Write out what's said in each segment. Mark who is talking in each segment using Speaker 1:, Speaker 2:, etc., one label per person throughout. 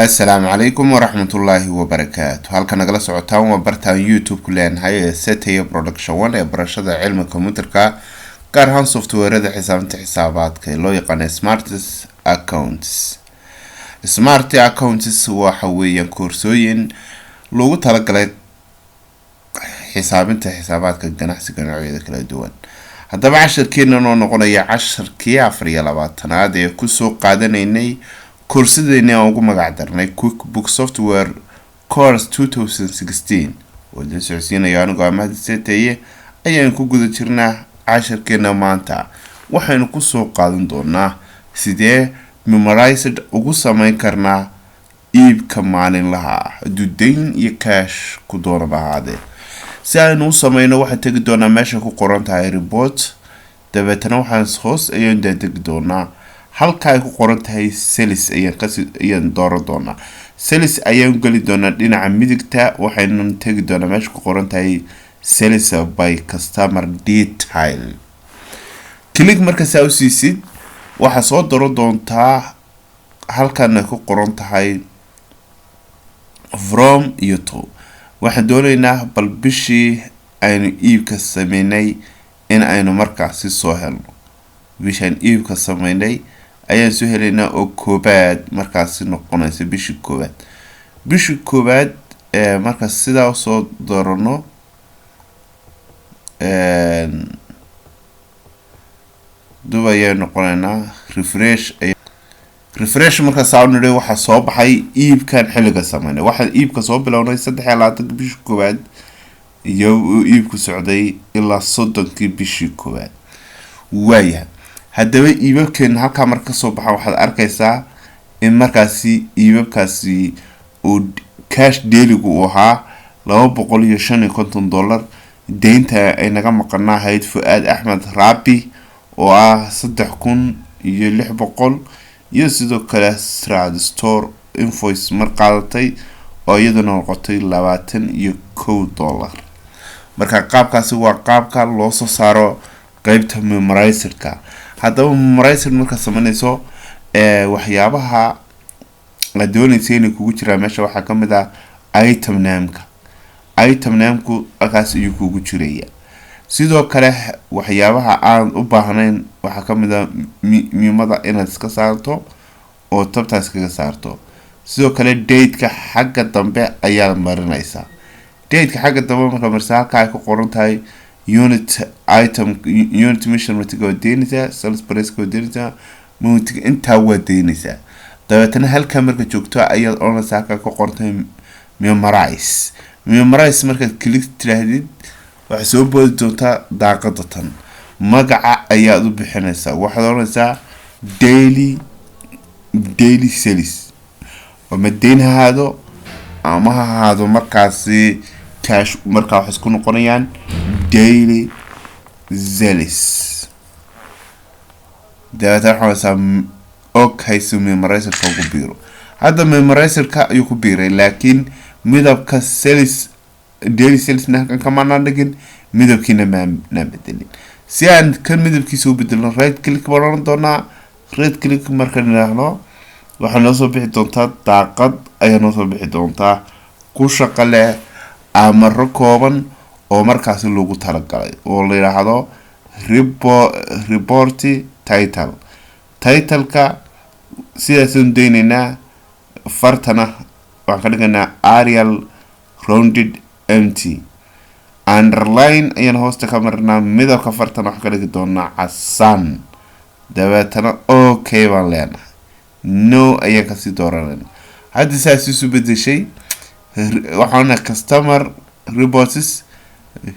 Speaker 1: السلام عليكم ورحمة الله وبركاته. هل كان نقل سعوتان وبرتان يوتيوب كلين هاي سيتي برودكشن وانا برشاد علم الكمبيوتر كارهان سوفتوير هذا حسابات كي لو يقان سمارتس اكاونتس. سمارت اكاونتس هو حويا كورسوين لو تلقى حسابات كجناحسي كنوعية كلا دوان. هذا بعشر كينا نقول 10 كي عفرية لباتنا هذا كسو قادنا إني كورسيدنا ugu magacdarnay QuickBooks Software Course 2016 wada socodsiinaya anigu amahadseetay ayaan ku guda jirnaa 10 keena maanta waxaynu ku soo qaadan doonaa sidee memorized ugu sameyn karnaa iibka maalinlaha dudayn iyo cash ku doona bahaade si aynu u sameyno waxa tagi doonaa meesha ku qoran tahay report dabeetana waxaan hoos ayaan degdeg doonaa halka ay ku qoran tahay sales ayaan dooran doonaa sales ayaan gali doonaa dhinaca midigta waxaynu tagi doonaa meesha ku qoran tahay sales by customer detail click marka saa u siisid waxa soo dooran doontaa halkan ay ku qoran tahay from iyo to waxaan doonaynaa bal bishii aynu iibka sameynay in aynu markaasi soo helno bishaan iibka sameynay ayaan soo helaynaa oo koobaad markaas noqonaysa bishii koobaad markaas sidaa soo doorano duba ayaan noqonaynaa refresh markaas aan nidhi waxa soo baxay iibkan xilliga sameynay waxa iibka soo bilownay 23 bishii koobaad iyo iibku socday ilaa 30 bishii koobaad waaya haddaba iibabkeen halka marka soo baxa waxaad arkaysaa in markaasi iibabkaasi oo cash daily gu ahaa $250 deynta ay naga maqanahayd Fuad Ahmed Rabi oo ah 3600 iyo sidoo kale Strad Store invoice mar qaadatay oo iyaduna noqotay $21 marka qaabkaasi waa qaabka loo soo saaro qaybta memorizerka haddaba memorizer marka sameynayso waxyaabaha la doonayay inay kugu jiraan meesha waxa kamid ah item name-ku akaas iyo kugu jiraya sidoo kale waxyaabaha aan u baahnayn waxa kamid ah miimada inaad iska saarto oo tabtaas kaga saarto sidoo kale date-ka xagga dambe ayaa marinaysa date-ka xagga dambe marka marsaaka ay ku qoran tahay unit measurement go deynaysa sales price go deynaysa muutig inta waa deynaysa dabeetana halka marka joogto ayaad oranaysaa ka qortay memorize marka click tirahdid waxa soo boodi doontaa daaqada tan magaca ayaad u bixinaysaa waxaad oranaysaa daily sales ama deynhaado ama haado markaasi cash marka wax isku noqonayaan daily sales dabeetana waxaa okay so memorizer ka ku biiro hadda memorizer ka ayuu ku biiray laakiin midabka sales daily sales kan kama dhigin midabkiina ma bedelin si aan kan midabkiisa u bedelno right click baan doonaa right click marka niraahdo waxa noo soo bixi doontaa daaqad ayaa noo soo bixi doontaa ku shaqale amaro kooban oo markaas loogu talagalay oo la yiraahdo report title-ka sidaas u deynayna fartana waxaan ka dhiganaa Arial rounded empty underline ayaan hoosta ka marnaa midabka fartana waxaan ka dhigi doonaa casaan dabeetana okay baan leenahay no ayaan kasii dooranayna hadda saas isu bedeshay waxaana customer reports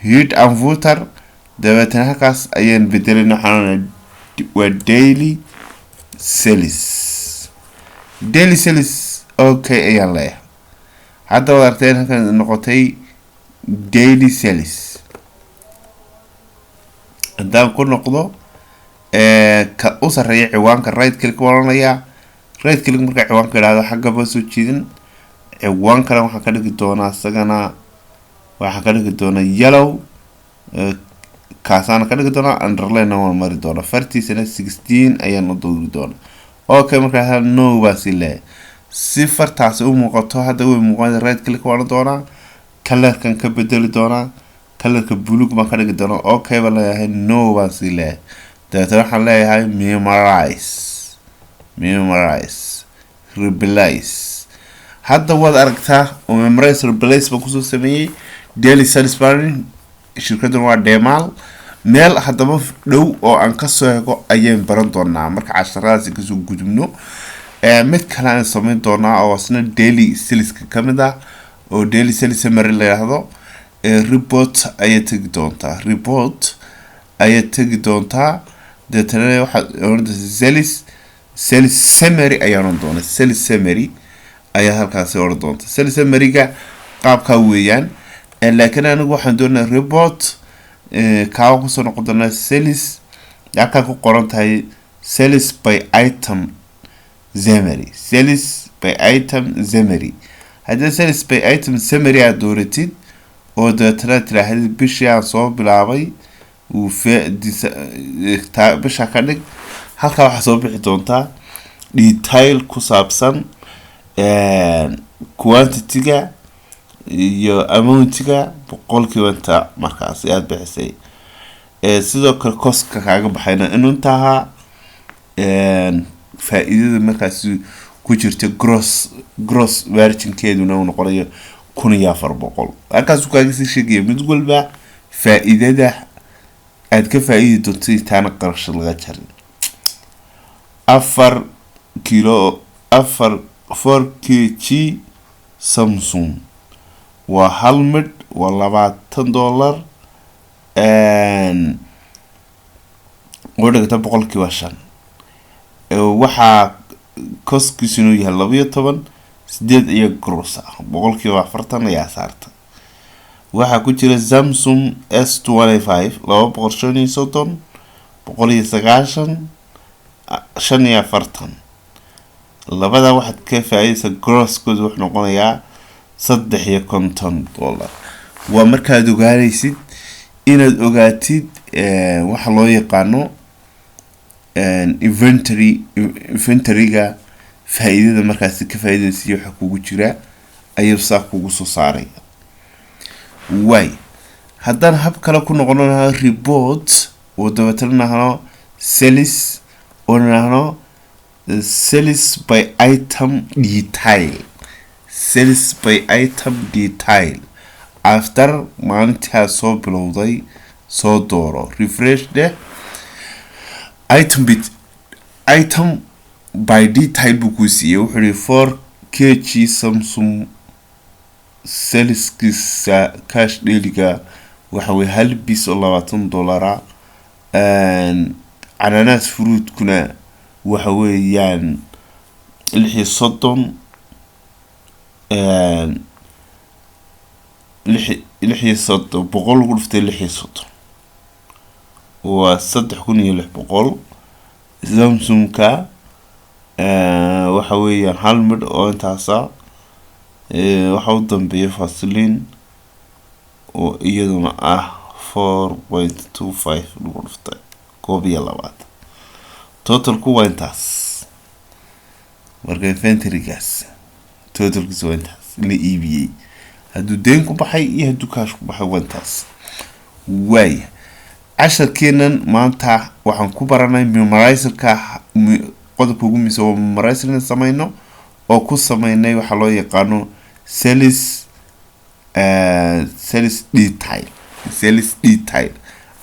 Speaker 1: heat and footer dabeetana halkaas ayaan bedelin waxaana waa daily sales okay ayaan leeyahay hadda waad arteen halkan noqotay daily sales haddaan ku noqdo ka u sareeya ciwaanka right click waranaya right click marka ciwaanka ilaado xagga ba soo jiidin ciwaan kale waxaan ka dhigi doonaa isagana waxaan ka dhigi doonaa yellow kaasana ka dhigi doonaa underline waan mari doonaa fartiisana 16 ayaan u doori doonaa okay marka no basi le si fartaas u muuqato hadda way muuqan right click waan doonaa colorkan ka bedeli doonaa colorka blue ma ka dhigi doonaa okay baa leeyahay no baan si leeyahay dadana waxaan leeyahay memorize replace hadda waad aragtaa oo memorize replace baan kusoo sameeyay daily satisfying shirkaddan waa demal meel haddaba dhow oo aan ka soo hego ayaan baran doonaa marka casharadaasi kasoo gudubno mid kale aan samayn doonaa oo asna daily sales ka mid ah oo daily sales summary la yiraahdo report ayay tagi doontaa deetana waxa sales summary ayaan doonaa sales summary ayaa halkaas oo doonta sales summary-ga qaabka weeyaan laakiin anigu waxaan doonaa report ka ku soo noqon doonaa sales halka ku qoran tahay sales by item summary hadda sales by item summary aad dooratid oo deetana tiraahdo bishii aan soo bilaabay uu bisha ka dhig halka waxa soo bixi doontaa detail ku saabsan quantity-ga iyo amount-ga boqolkiiba markaas aad bixisay sidoo kale cost-ka kaaga baxayna inuu taha faa'iidada markaas ku jirta gross margin-keeduna uu noqonayo 1400 halkaas uu kaaga sii sheegay mid walba faa'iidada aad ka faa'iidi doonto intaan qarash laga jarin 4 kg Samsung waa hal mid waa $20 oo dhigata boqolkiiba 5 waxa cost-kiisu inuu yahay 12 8 iyo gross boqolkiiba 40 ayaa saarta waxa ku jira Samsung S25 230 190 45 labada waxaad ka faa'iideysaa gross-kooda wuxuu noqonayaa $350 waa markaad ogaanaysid inaad ogaatid waxa loo yaqaano inventory-ga faa'iidada markaas ka faa'iideysiyo waxa kugu jira ayuu saa kugu soo saaray way haddaan hab kale ku noqonayo report oo dabatalnahano sales oo nahano sales by item detail after maalinta soo bilowday soo dooro refresh de item by detail buu siiyay wuxuu yiri 4 kg Samsung sales kisa cash daily-ga waxa way hal bis oo $20 ananas fruit kuna waxa weeyaan 36 boqol ugu dhuftay 36 waa 3600 Samsung-ka waxa weeyaan hal mid oo intaasa waxa uu dambeeyay Vaseline oo iyaduna ah 4.25 lagu dhuftay koobiya labaad totalku waa intaas marka inventory-gaas totalkiisu waa intaas la iibiyay hadduu deen ku baxay iyo hadduu kaash ku baxay waa intaas way casharkeenan maanta waxaan ku baranay memorizer-ka qodobka ugu muhiimsan oo memorizer sameeyno oo ku sameeynay waxa loo yaqaano sales detail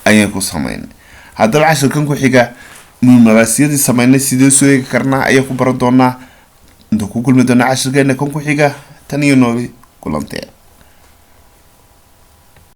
Speaker 1: ayaan ku sameeynay haddaba casharkan ku xiga memorizer sameeynay sidoo soo eegi karnaa ayaa ku baran doonaa inta ku kulmi doona casharkeena kan ku xiga tan iyo noobi kulantee